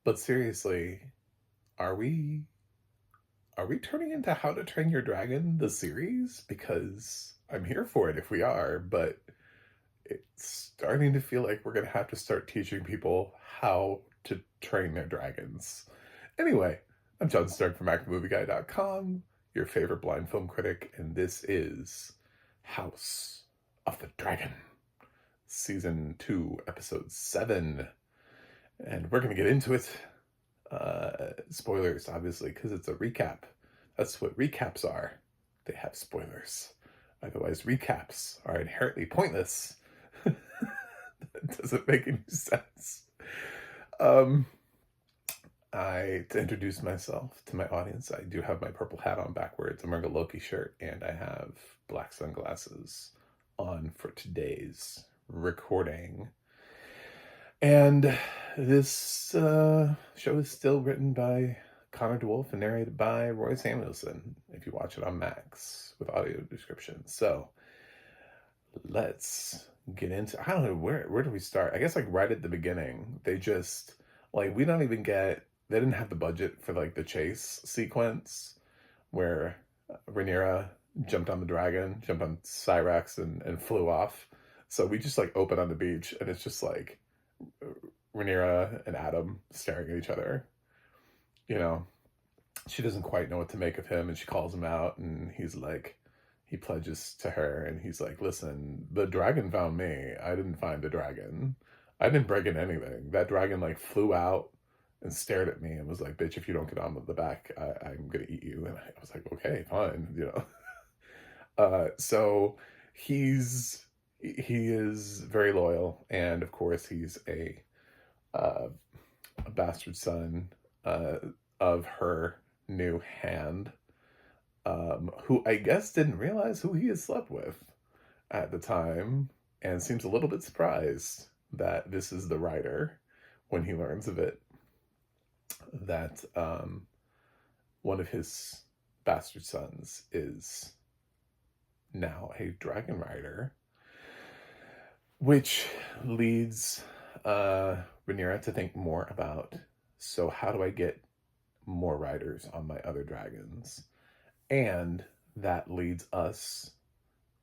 But seriously, are we are we turning into How to Train Your Dragon the series? Because I'm here for it if we are, but it's starting to feel like we're going to have to start teaching people how to train their dragons. Anyway, I'm John Stark from ActionMovieGuy.com, your favorite blind film critic, and this is House of the Dragon, Season 2, Episode 7. And we're going to get into it. Spoilers, obviously, because it's a recap. That's what recaps are. They have spoilers. Otherwise, recaps are inherently pointless. It doesn't make any sense. To introduce myself to my audience, I do have my purple hat on backwards. I'm wearing a Loki shirt, and I have black sunglasses on for today's recording. And this show is still written by Connor DeWolf and narrated by Roy Samuelson, if you watch it on Max with audio description. So let's get into, I don't know, where do we start? I guess like right at the beginning, they just, like, we don't even get, they didn't have the budget for like the chase sequence where Rhaenyra jumped on the dragon, jumped on Cyrax and flew off. So we just like open on the beach and it's just like Rhaenyra and Adam staring at each other. You know, she doesn't quite know what to make of him, and she calls him out, and he's like, he pledges to her, and he's like, listen, the dragon found me. I didn't find the dragon. I didn't break in anything. That dragon like flew out and stared at me and was like, bitch, if you don't get on with the back, I'm gonna eat you. And I was like, okay, fine, you know. So he is very loyal, and of course he's a bastard son of her new hand, who I guess didn't realize who he had slept with at the time, and seems a little bit surprised that this is the writer when he learns of it, that one of his bastard sons is now a dragon rider, which leads Rhaenyra to think more about, so how do I get more riders on my other dragons? And that leads us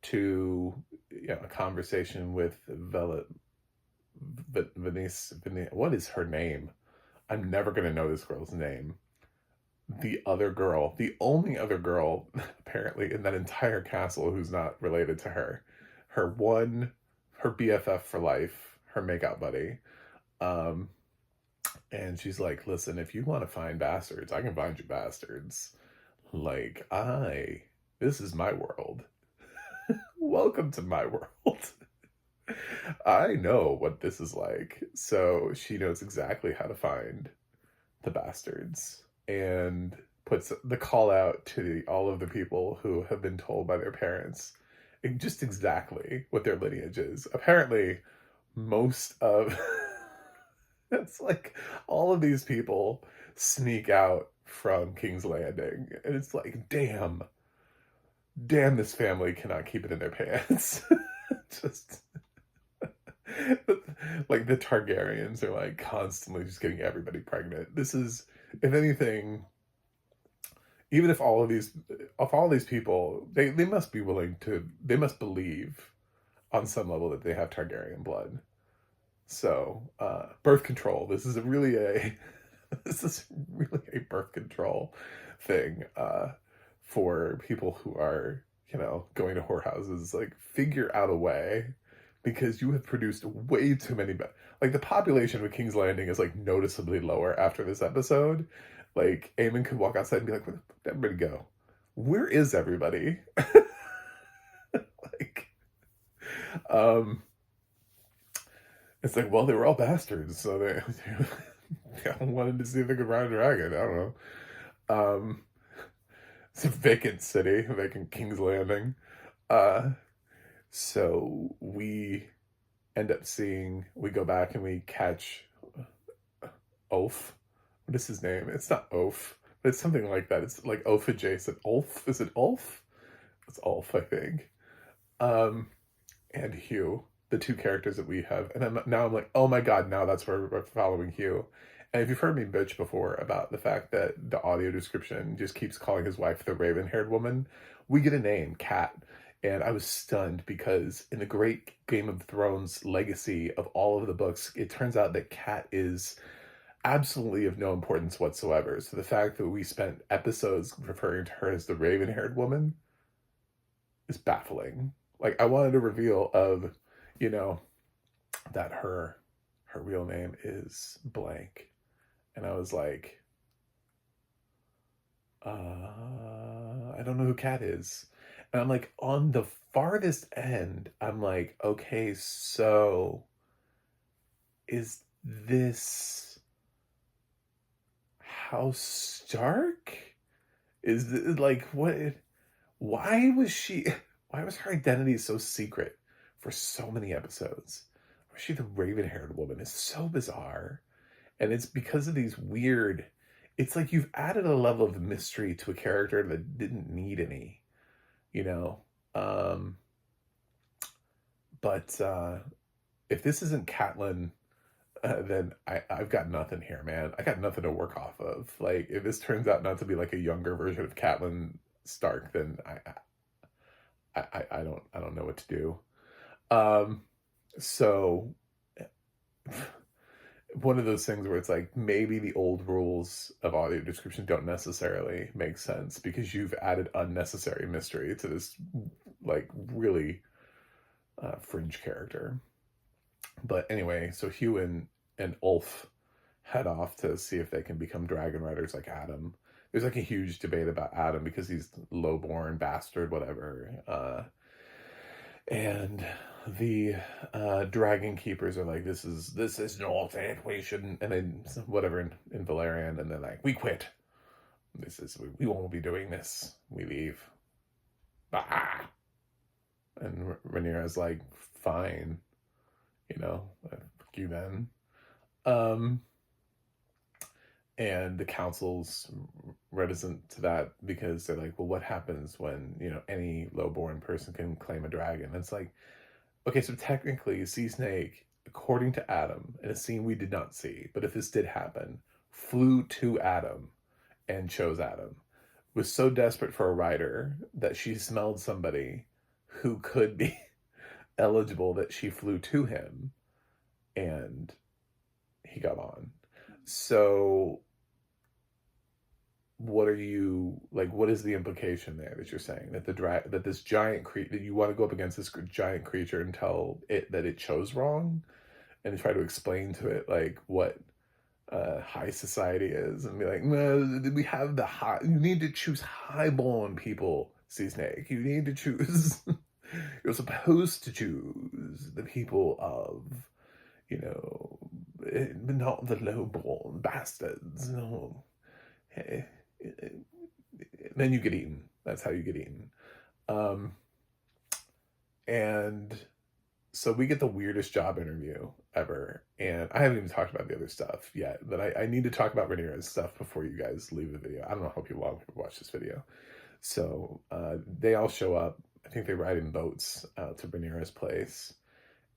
to, you know, a conversation with Venice. What is her name? I'm never going to know this girl's name. The other girl, the only other girl apparently in that entire castle who's not related to her. Her BFF for life, her makeout buddy. And she's like, listen, if you want to find bastards, I can find you bastards. Like, this is my world. Welcome to my world. I know what this is like. So she knows exactly how to find the bastards and puts the call out to all of the people who have been told by their parents just exactly what their lineage is. Apparently, most of it's like all of these people sneak out from King's Landing, and it's like, damn, this family cannot keep it in their pants. Just like the Targaryens are like constantly just getting everybody pregnant. This is, if anything, even if all these people, they must be willing to, they must believe on some level that they have Targaryen blood. So, birth control. This is really a birth control thing for people who are, you know, going to whorehouses. Like, figure out a way, because you have produced way too many. Like, the population of King's Landing is like noticeably lower after this episode. Like, Aemon could walk outside and be like, where did everybody go? Where is everybody? Like, it's like, well, they were all bastards, so they wanted to see if they could ride a dragon. I don't know. It's a vacant city, vacant King's Landing. So we end up we go back and we catch Ulf. What is his name? It's not Ulf, but it's something like that. It's like Ulf adjacent. Ulf? Is it Ulf? It's Ulf, I think. And Hugh, the two characters that we have. And I'm like, oh my god, now that's where we're following Hugh. And if you've heard me bitch before about the fact that the audio description just keeps calling his wife the raven-haired woman, we get a name, Cat. And I was stunned because in the great Game of Thrones legacy of all of the books, it turns out that Cat is absolutely of no importance whatsoever. So the fact that we spent episodes referring to her as the raven-haired woman is baffling. Like, I wanted a reveal of, you know, that her real name is blank. And I was like, I don't know who Cat is. And I'm like, on the farthest end, I'm like, okay, so is this House Stark? Is this, like, what? Why was she? Why was her identity so secret for so many episodes? Was she the raven-haired woman? It's so bizarre, and it's because of these weird. It's like you've added a level of mystery to a character that didn't need any, you know. Um, but if this isn't Catelyn, then I've got nothing here, man. I got nothing to work off of. Like, if this turns out not to be like a younger version of Catelyn Stark, then I don't know what to do. Um, so one of those things where it's like maybe the old rules of audio description don't necessarily make sense because you've added unnecessary mystery to this like really fringe character. But anyway, so Hugh and Ulf head off to see if they can become dragon riders like Adam. There's like a huge debate about Adam because he's lowborn bastard, whatever. And the dragon keepers are like, this is not it. We shouldn't. And then whatever in Valerian, and they're like, we quit. We won't be doing this. We leave. Ah. And Rhaenyra's like, fine, fuck you then. And the council's reticent to that because they're like, well, what happens when, any lowborn person can claim a dragon? And it's like, okay, so technically, Sea Snake, according to Adam, in a scene we did not see, but if this did happen, flew to Adam and chose Adam. Was so desperate for a rider that she smelled somebody who could be eligible that she flew to him and he got on. So what is the implication there that you're saying that that this giant that you want to go up against this giant creature and tell it that it chose wrong and try to explain to it like what high society is and be like, no, we have the high, you need to choose highborn people, Sea Snake. You need to choose you're supposed to choose the people of, not the lowborn bastards. No. Hey, then you get eaten. That's how you get eaten. And so we get the weirdest job interview ever. And I haven't even talked about the other stuff yet, but I need to talk about Rhaenyra's stuff before you guys leave the video. I don't know how people watch this video. So they all show up. I think they ride in boats out to Rhaenyra's place.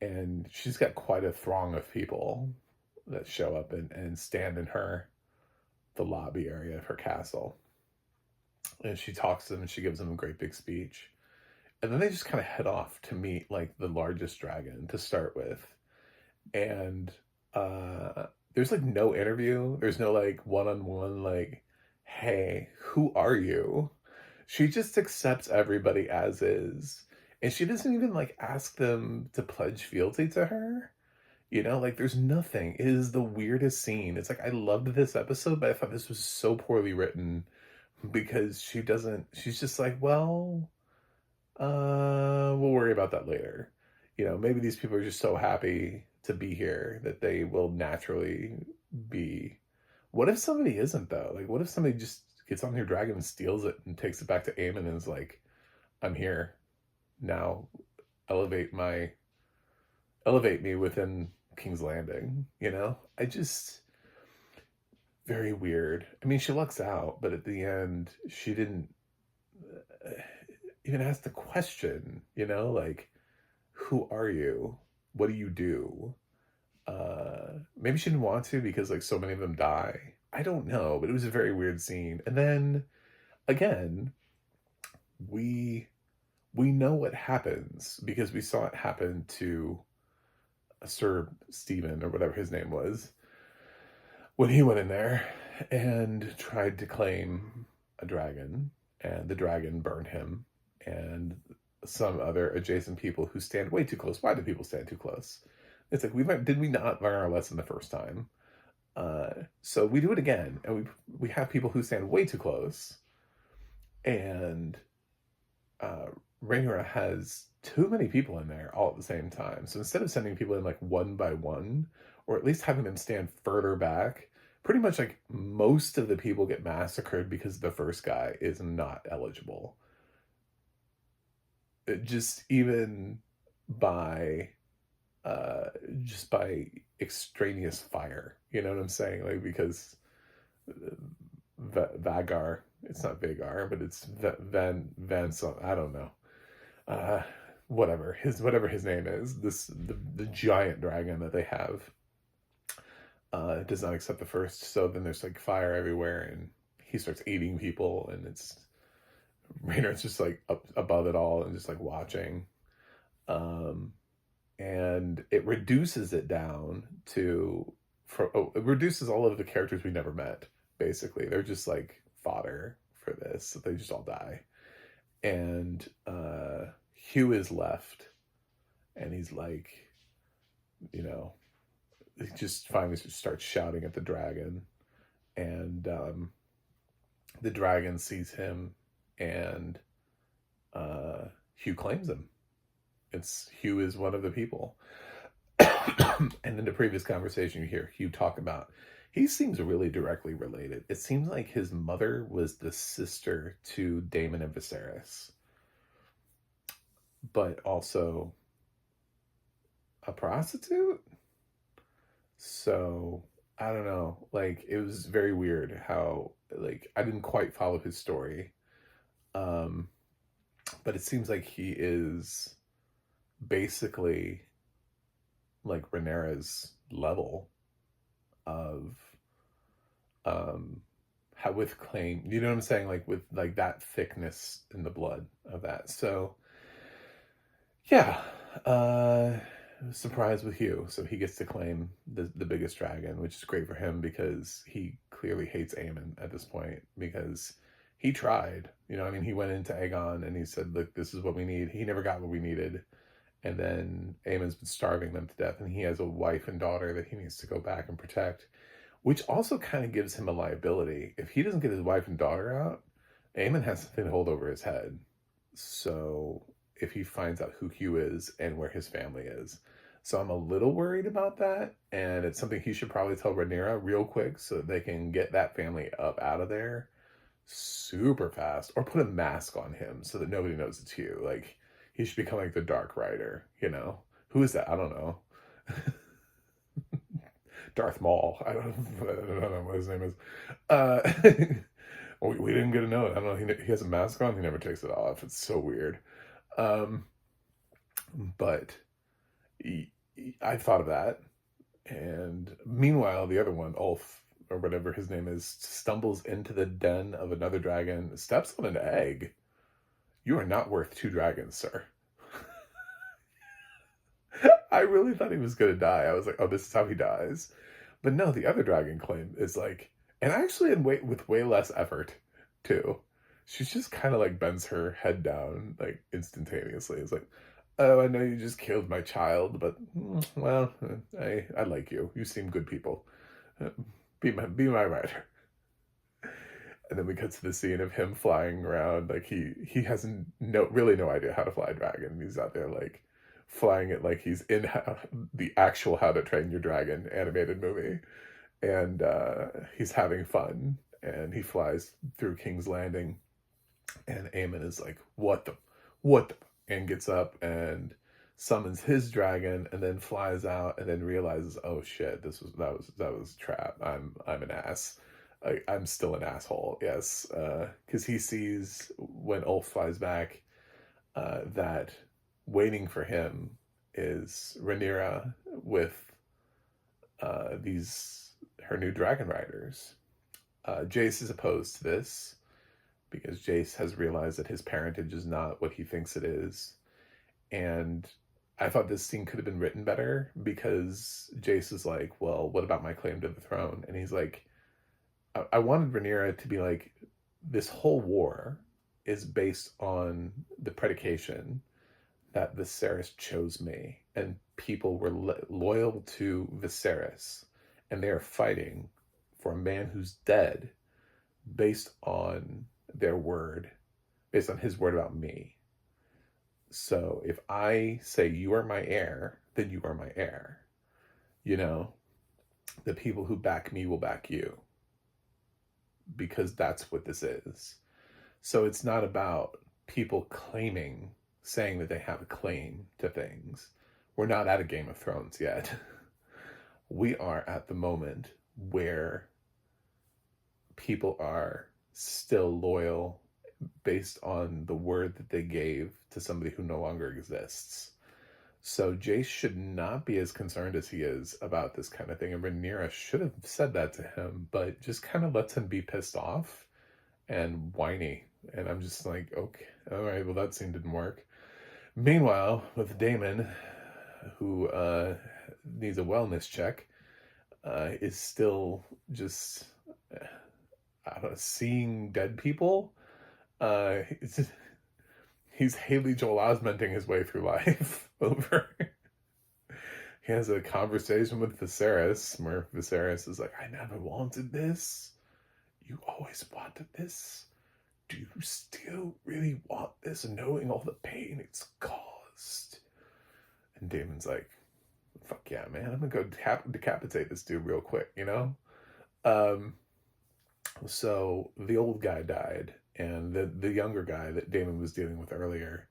And she's got quite a throng of people that show up and stand in the lobby area of her castle. And she talks to them and she gives them a great big speech. And then they just kind of head off to meet like the largest dragon to start with. And there's like no interview. There's no like one-on-one like, hey, who are you? She just accepts everybody as is. And she doesn't even like ask them to pledge fealty to her. Like there's nothing. It is the weirdest scene. It's like I loved this episode, but I thought this was so poorly written because she's just like, well, we'll worry about that later. Maybe these people are just so happy to be here that they will naturally be. What if somebody isn't though? Like what if somebody just gets on their dragon and steals it and takes it back to Aemon and is like, I'm here now, elevate me within King's Landing, very weird. I mean, she lucks out, but at the end, she didn't even ask the question, like, who are you? What do you do? Maybe she didn't want to because like so many of them die. I don't know, but it was a very weird scene. And then again, we we know what happens because we saw it happen to Sir Stephen or whatever his name was when he went in there and tried to claim a dragon, and the dragon burned him and some other adjacent people who stand way too close. Why do people stand too close? It's like did we not learn our lesson the first time? So we do it again, and we have people who stand way too close, and uh, Rhaenyra has too many people in there all at the same time. So instead of sending people in like one by one, or at least having them stand further back, pretty much like most of the people get massacred because the first guy is not eligible. Just even by uh just by extraneous fire, you know what I'm saying? Like because Vagar, it's not Vagar, but it's Van I don't know. uh whatever his name is, the giant dragon that they have does not accept the first. So then there's like fire everywhere, and he starts eating people, and it's Raynor's just like up above it all and just like watching. um and it reduces it down to it reduces all of the characters we never met. Basically they're just like fodder for this. They just all die, and Hugh is left, and he's like, you know, he just finally starts shouting at the dragon, and the dragon sees him, and Hugh claims him. It's Hugh is one of the people. And in the previous conversation you hear Hugh talk about, he seems really directly related. It seems like his mother was the sister to Daemon and Viserys, but also a prostitute. So I don't know. Like it was very weird how like I didn't quite follow his story. Um, but it seems like he is basically like Rhaenyra's level of how with claim, you know what I'm saying, like with like that thickness in the blood of that. So yeah, surprise with Hugh. So he gets to claim the biggest dragon, which is great for him because he clearly hates Aemon at this point, because he tried. You know, I mean, he went into Aegon and he said, "Look, this is what we need." He never got what we needed, and then Aemon's been starving them to death, and he has a wife and daughter that he needs to go back and protect, which also kind of gives him a liability. If he doesn't get his wife and daughter out, Aemon has something to hold over his head. So if he finds out who Hugh is and where his family is. So I'm a little worried about that, and it's something he should probably tell Rhaenyra real quick so that they can get that family up out of there super fast, or put a mask on him so that nobody knows it's Hugh. Like he should become like the Dark Rider, you know? Who is that? I don't know. Darth Maul. I don't know what his name is. Uh, we didn't get to know it. I don't know. He has a mask on. He never takes it off. It's so weird. Um, but I thought of that. And meanwhile, the other one, Ulf, or whatever his name is, stumbles into the den of another dragon, steps on an egg. You are not worth 2 dragons, sir. I really thought he was going to die. I was like, oh, this is how he dies. But no, the other dragon claim is like, and actually with way less effort, too. She's just kind of like bends her head down, like instantaneously. It's like, oh, I know you just killed my child, but well, I like you. You seem good people. Be my rider. And then we cut to the scene of him flying around, like he has really no idea how to fly a dragon. He's out there like flying it like he's in the actual How to Train Your Dragon animated movie, and he's having fun, and he flies through King's Landing, and Aemon is like, what the, and gets up and summons his dragon, and then flies out, and then realizes, oh shit, that was a trap. I'm an ass. I'm still an asshole. Yes, because he sees when Ulf flies back that waiting for him is Rhaenyra with her new dragon riders. Jace is opposed to this because Jace has realized that his parentage is not what he thinks it is. And I thought this scene could have been written better because Jace is like, well, what about my claim to the throne? And he's like, I wanted Rhaenyra to be like, this whole war is based on the predication that Viserys chose me, and people were loyal to Viserys, and they are fighting for a man who's dead based on their word, based on his word about me. So if I say you are my heir, then you are my heir. You know, the people who back me will back you, because that's what this is. So it's not about people saying that they have a claim to things. We're not at a Game of Thrones yet. We are at the moment where people are still loyal based on the word that they gave to somebody who no longer exists. So Jace should not be as concerned as he is about this kind of thing. And Rhaenyra should have said that to him, but just kind of lets him be pissed off and whiny. And I'm just like, okay, all right, well, that scene didn't work. Meanwhile, with Daemon, who needs a wellness check, is still just, I don't know, seeing dead people. He's Haley Joel Osmenting his way through life over. He has a conversation with Viserys where Viserys is like, I never wanted this. You always wanted this. Do you still really want this, knowing all the pain it's caused? And Daemon's like, fuck yeah, man, I'm gonna go decapitate this dude real quick, you know? So the old guy died, and the younger guy that Daemon was dealing with earlier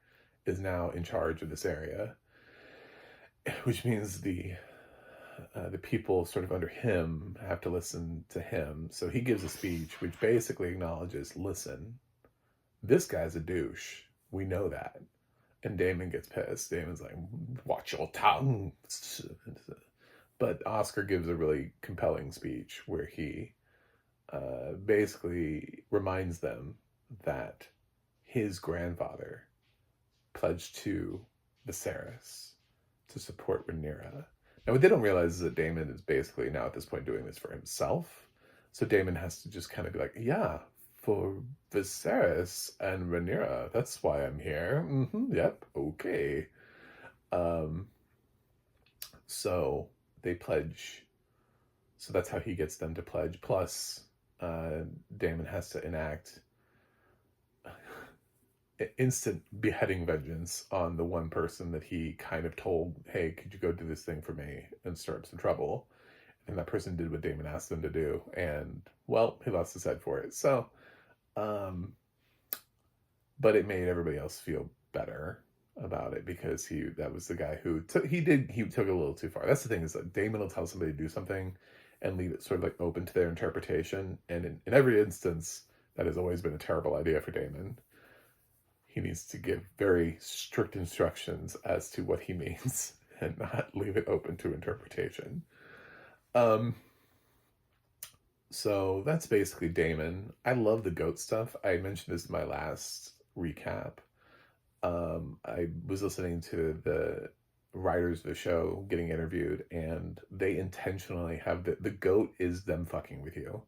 is now in charge of this area, which means the people sort of under him have to listen to him. So he gives a speech which basically acknowledges, listen, this guy's a douche. We know that. And Daemon gets pissed. Daemon's like, watch your tongue. But Oscar gives a really compelling speech where he basically reminds them that his grandfather pledged to Viserys to support Rhaenyra. Now, what they don't realize is that Daemon is basically now at this point doing this for himself. So Daemon has to just kind of be like, yeah, for Viserys and Rhaenyra, that's why I'm here. Yep, okay. So they pledge. So that's how he gets them to pledge. Plus, Daemon has to enact instant beheading vengeance on the one person that he kind of told, hey, could you go do this thing for me and stir up some trouble? And that person did what Daemon asked them to do, and, well, he lost his head for it. So, but it made everybody else feel better about it, because that was the guy who took it a little too far. That's the thing, is that Daemon will tell somebody to do something and leave it sort of like open to their interpretation. And in every instance, that has always been a terrible idea for Daemon. He needs to give very strict instructions as to what he means and not leave it open to interpretation. So that's basically Daemon. I love the goat stuff. I mentioned this in my last recap. I was listening to the writers of the show getting interviewed, and they intentionally have the goat is them fucking with you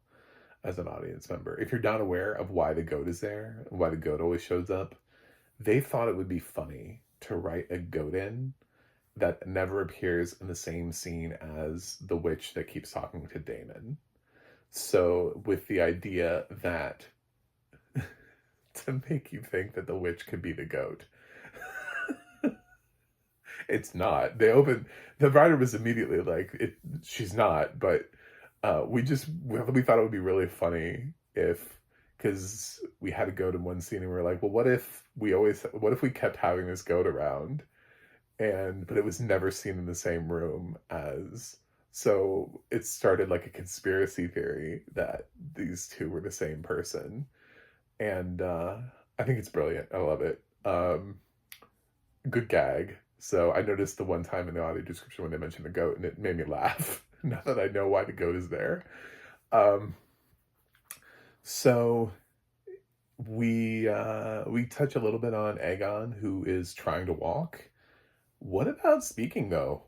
as an audience member. If you're not aware of why the goat is there, why the goat always shows up, they thought it would be funny to write a goat in that never appears in the same scene as the witch that keeps talking to Daemon. So with the idea that to make you think that the witch could be the goat. It's not. The writer was immediately like, she's not, but we thought it would be really funny because we had a goat in one scene, and we were like, well, what if we kept having this goat around, but it was never seen in the same room as, so it started like a conspiracy theory that these two were the same person. And I think it's brilliant. I love it. Good gag. So I noticed the one time in the audio description when they mentioned the goat, and it made me laugh. now that I know why the goat is there. Um, so we touch a little bit on Aegon, who is trying to walk. What about speaking though?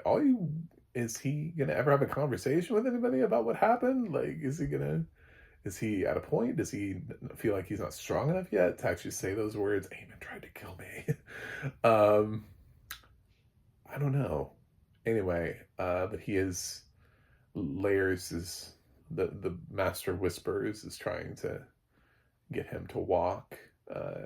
All you Is he gonna ever have a conversation with anybody about what happened? Like, is he at a point? Does he feel like he's not strong enough yet to actually say those words? Aemon tried to kill me. um, I don't know. Anyway, but he is layers is the master whispers is trying to get him to walk,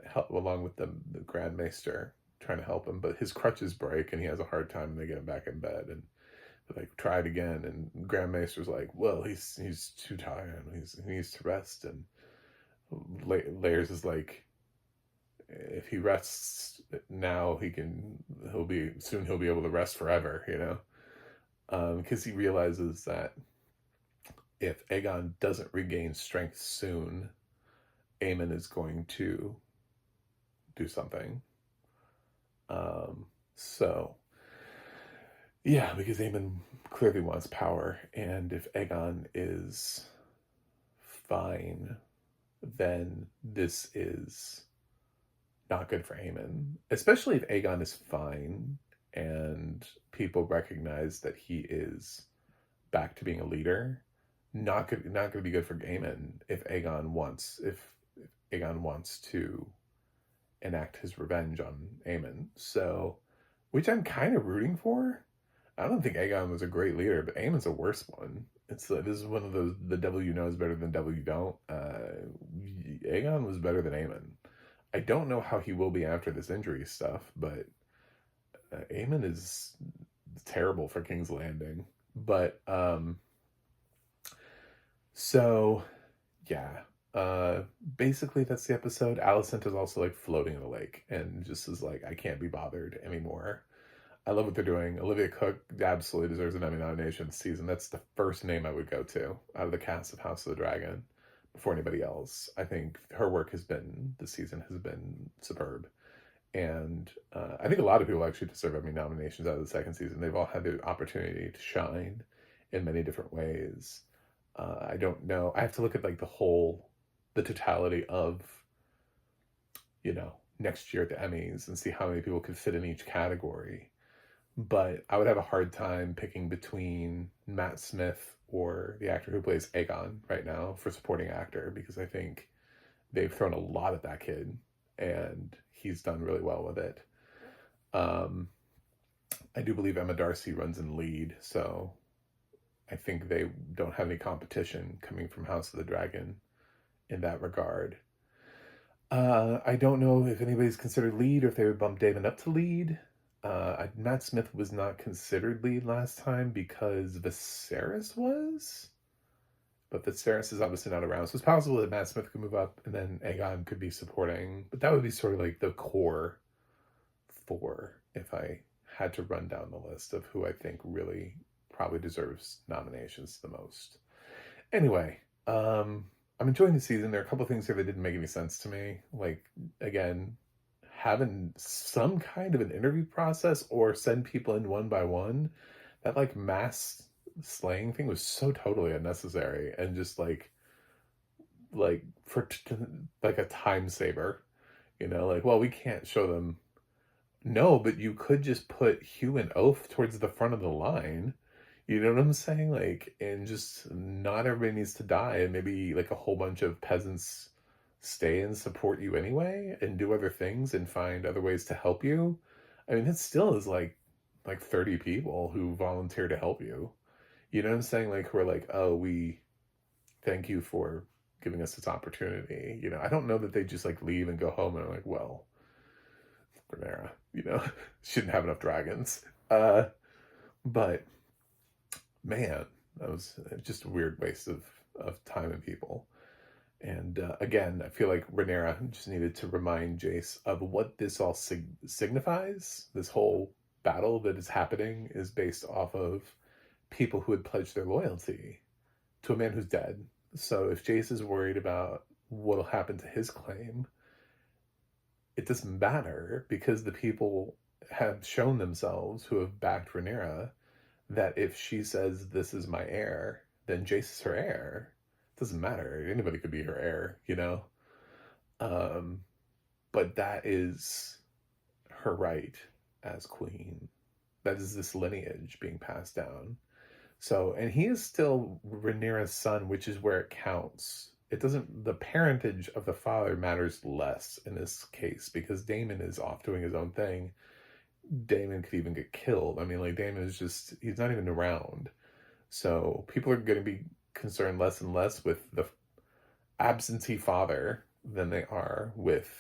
help along with the Grand Maester trying to help him, but his crutches break and he has a hard time and they get him back in bed and like try it again and Grand Maester's like, well, he's too tired, he needs to rest, and Layers is like, if he rests now he'll be able to rest forever, because he realizes that if Aegon doesn't regain strength soon, Aemon is going to do something. So yeah, because Aemon clearly wants power, and if Aegon is fine, then this is not good for Aemon, especially if Aegon is fine and people recognize that he is back to being a leader. Not going to be good for Aemon if Aegon wants to enact his revenge on Aemon. So, which I'm kind of rooting for. I don't think Aegon was a great leader, but Aemon's a worse one. This is one of those, the devil you know is better than devil you don't. Aegon was better than Aemon. I don't know how he will be after this injury stuff, but Aemon is terrible for King's Landing. But so yeah, basically that's the episode. Alicent is also like floating in a lake and just is like, I can't be bothered anymore. I love what they're doing. Olivia Cooke absolutely deserves an Emmy nomination this season. That's the first name I would go to out of the cast of House of the Dragon before anybody else. I think her work this season has been superb. And I think a lot of people actually deserve Emmy nominations out of the second season. They've all had the opportunity to shine in many different ways. I don't know. I have to look at like the totality of, next year at the Emmys and see how many people could fit in each category. But I would have a hard time picking between Matt Smith or the actor who plays Aegon right now for supporting actor, because I think they've thrown a lot at that kid and he's done really well with it. I do believe Emma Darcy runs in lead, so I think they don't have any competition coming from House of the Dragon in that regard. I don't know if anybody's considered lead or if they would bump David up to lead. Matt Smith was not considered lead last time because Viserys was, but Viserys is obviously not around, so it's possible that Matt Smith could move up and then Aegon could be supporting, but that would be sort of like the core four if I had to run down the list of who I think really probably deserves nominations the most. Anyway, I'm enjoying the season. There are a couple things here that didn't make any sense to me. Like, again, having some kind of an interview process or send people in one by one, that like mass slaying thing was so totally unnecessary and just like for like a time saver, like, well, we can't show them. No, but you could just put Hugh and Oath towards the front of the line. You know what I'm saying? Like, and just not everybody needs to die, and maybe like a whole bunch of peasants stay and support you anyway and do other things and find other ways to help you. I mean, it still is like 30 people who volunteer to help you. You know what I'm saying? Like, who are like, oh, we thank you for giving us this opportunity. I don't know that they just like leave and go home and are like, well, Rhaenyra, shouldn't have enough dragons. But man, that was just a weird waste of time and people. And again, I feel like Rhaenyra just needed to remind Jace of what this all signifies. This whole battle that is happening is based off of people who had pledged their loyalty to a man who's dead. So if Jace is worried about what'll happen to his claim, it doesn't matter because the people have shown themselves who have backed Rhaenyra that if she says, this is my heir, then Jace is her heir. It doesn't matter. Anybody could be her heir, you know? But that is her right as queen. That is this lineage being passed down. So, and he is still Rhaenyra's son, which is where it counts. It doesn't, the parentage of the father matters less in this case because Daemon is off doing his own thing. Daemon could even get killed. I mean, like, Daemon is just, he's not even around. So people are going to be concerned less and less with the absentee father than they are with,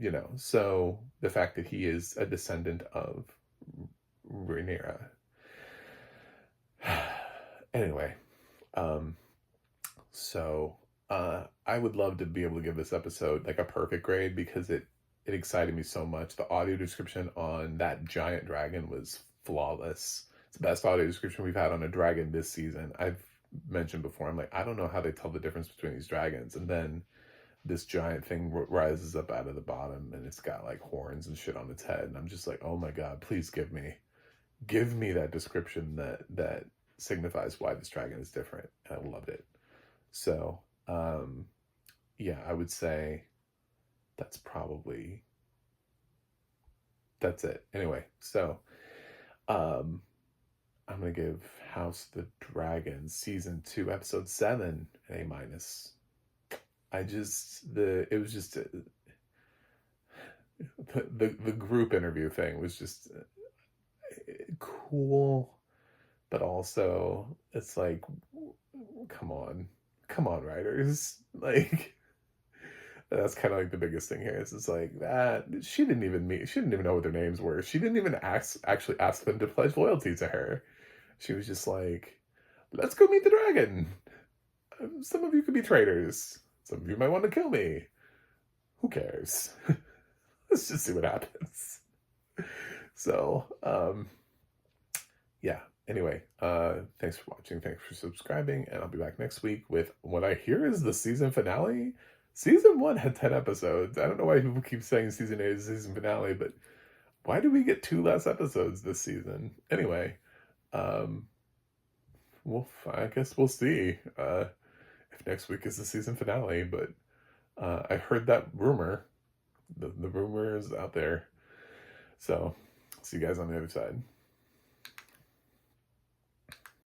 you know, so the fact that he is a descendant of Rhaenyra. Anyway, so I would love to be able to give this episode like a perfect grade because it excited me so much. The audio description on that giant dragon was flawless. It's the best audio description we've had on a dragon this season. I've mentioned before, I'm like, I don't know how they tell the difference between these dragons. And then this giant thing rises up out of the bottom and it's got like horns and shit on its head. And I'm just like, oh my God, please give me that description that signifies why this dragon is different. And I loved it. So, yeah, I would say that's it. Anyway, so, I'm going to give House of the Dragon season 2, episode 7, an A minus. It was just, the group interview thing was just cool, but also it's like, come on writers, like, that's kind of like the biggest thing here. It's like that she didn't even know what their names were. She didn't even actually ask them to pledge loyalty to her. She was just like, let's go meet the dragon. Some of you could be traitors. Some of you might want to kill me. Who cares? Let's just see what happens. So, yeah. Anyway, thanks for watching. Thanks for subscribing. And I'll be back next week with what I hear is the season finale. Season 1 had 10 episodes. I don't know why people keep saying season 8 is the season finale, but why do we get 2 less episodes this season? Anyway, I guess we'll see if next week is the season finale, but I heard that rumor. The rumor is out there. So, see you guys on the other side.